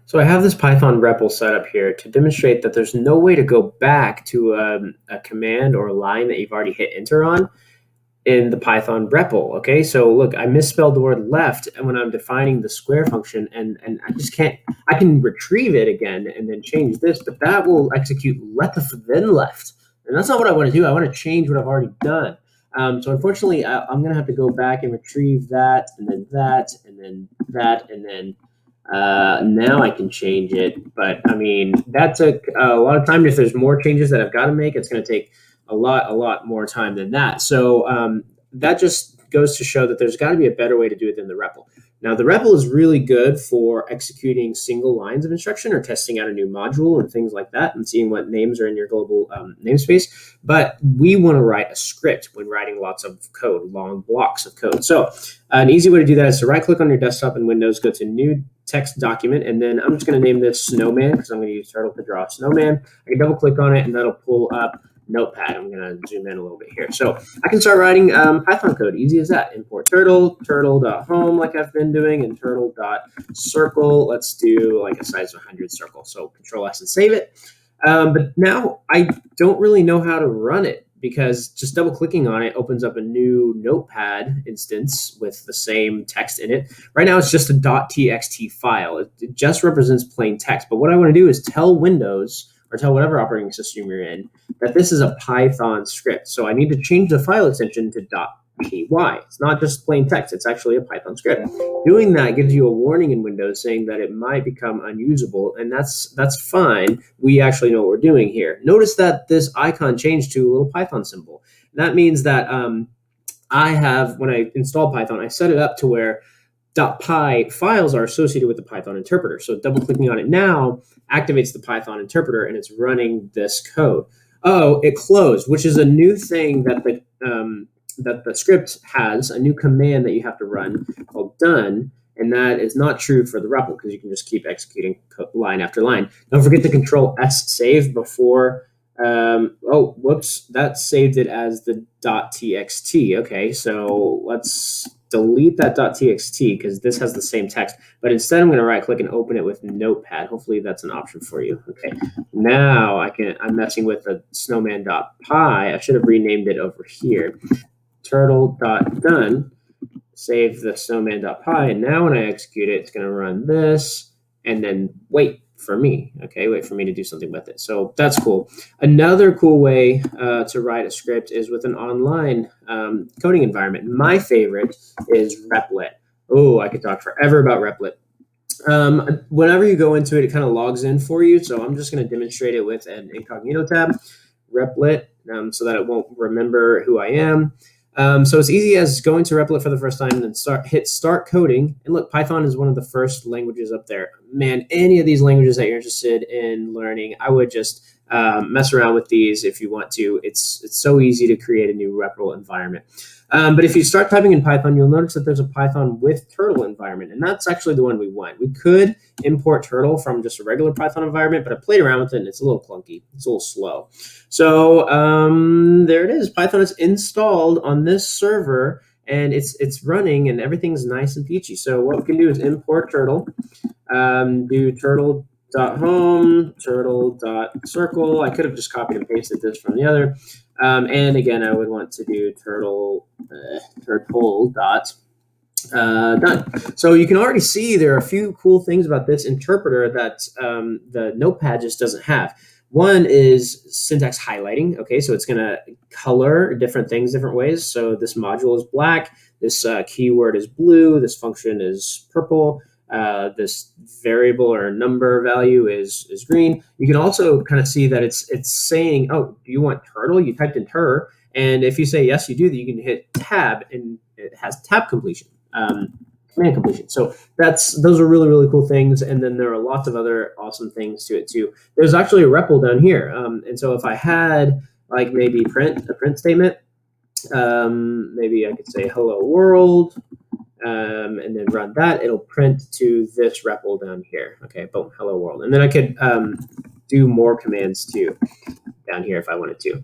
So I have this Python REPL set up here to demonstrate that there's no way to go back to a command or a line that you've already hit enter on in the Python REPL. Okay, so look, I misspelled the word left and when I'm defining the square function, and I just can't. I can retrieve it again and then change this, but that will execute left then left, and that's not what I want to do. I want to change what I've already done. So unfortunately, I'm going to have to go back and retrieve that, and then that, and then that, and then now I can change it. But I mean, that took a lot of time. If there's more changes that I've got to make, it's going to take a lot more time than that. So that just goes to show that there's got to be a better way to do it than the REPL. Now, the REPL is really good for executing single lines of instruction or testing out a new module and things like that and seeing what names are in your global namespace. But we want to write a script when writing lots of code, long blocks of code. So an easy way to do that is to right-click on your desktop in Windows, go to New Text Document, and then I'm just going to name this Snowman because I'm going to use Turtle to draw a snowman. I can double-click on it, and that'll pull up Notepad. I'm going to zoom in a little bit here. So I can start writing Python code. Easy as that. Import turtle, turtle.home like I've been doing, and turtle.circle. Let's do like a size of 100 circle. So Control S and save it. But now I don't really know how to run it because just double clicking on it opens up a new Notepad instance with the same text in it. Right now it's just a .txt file. It just represents plain text. But what I want to do is tell Windows or tell whatever operating system you're in that this is a Python script. So I need to change the file extension to .py. It's not just plain text, it's actually a Python script. Doing that gives you a warning in Windows saying that it might become unusable, and that's fine. We actually know what we're doing here. Notice that this icon changed to a little Python symbol. That means that I have, when I install Python, I set it up to where .py files are associated with the Python interpreter. So double clicking on it now activates the Python interpreter and it's running this code. Oh, it closed, which is a new thing that the script has, a new command that you have to run called done, and that is not true for the REPL because you can just keep executing line after line. Don't forget to Control S save before. Oh, whoops, that saved it as the .txt. Okay, so let's delete that .txt because this has the same text, but instead I'm going to right click and open it with Notepad. Hopefully that's an option for you. Okay, now I'm messing with the snowman.py. I should have renamed it over here. Turtle.done, save the snowman.py, and now when I execute it, it's going to run this and then wait for me. Okay, wait for me to do something with it. So that's cool. Another cool way to write a script is with an online coding environment. My favorite is Repl.it. Oh, I could talk forever about Repl.it. Whenever you go into it, it kind of logs in for you. So I'm just going to demonstrate it with an incognito tab, Repl.it, so that it won't remember who I am. So it's easy as going to Repl.it for the first time and then hit start coding. And look, Python is one of the first languages up there. Man, any of these languages that you're interested in learning, I would just mess around with these if you want to. It's so easy to create a new REPL environment. But if you start typing in Python, you'll notice that there's a Python with turtle environment, and that's actually the one we want. We could import turtle from just a regular Python environment, but I played around with it, and it's a little clunky. It's a little slow. So there it is. Python is installed on this server, and it's running, and everything's nice and peachy. So what we can do is import turtle, do turtle.home, turtle.circle. I could have just copied and pasted this from the other. And again, I would want to do turtle dot done. So you can already see there are a few cool things about this interpreter that the Notepad just doesn't have. One is syntax highlighting. Okay, so it's going to color different things different ways. So this module is black, this keyword is blue, this function is purple, this variable or number value is green. You can also kind of see that it's saying, oh, do you want turtle? You typed in tur, and if you say yes, you do, you can hit tab, and it has tab completion, command completion. So those are really cool things. And then there are lots of other awesome things to it too. There's actually a REPL down here, and so if I had like maybe a print statement, maybe I could say hello world. And then run that, it'll print to this REPL down here. Okay, boom, hello world. And then I could do more commands too down here if I wanted to.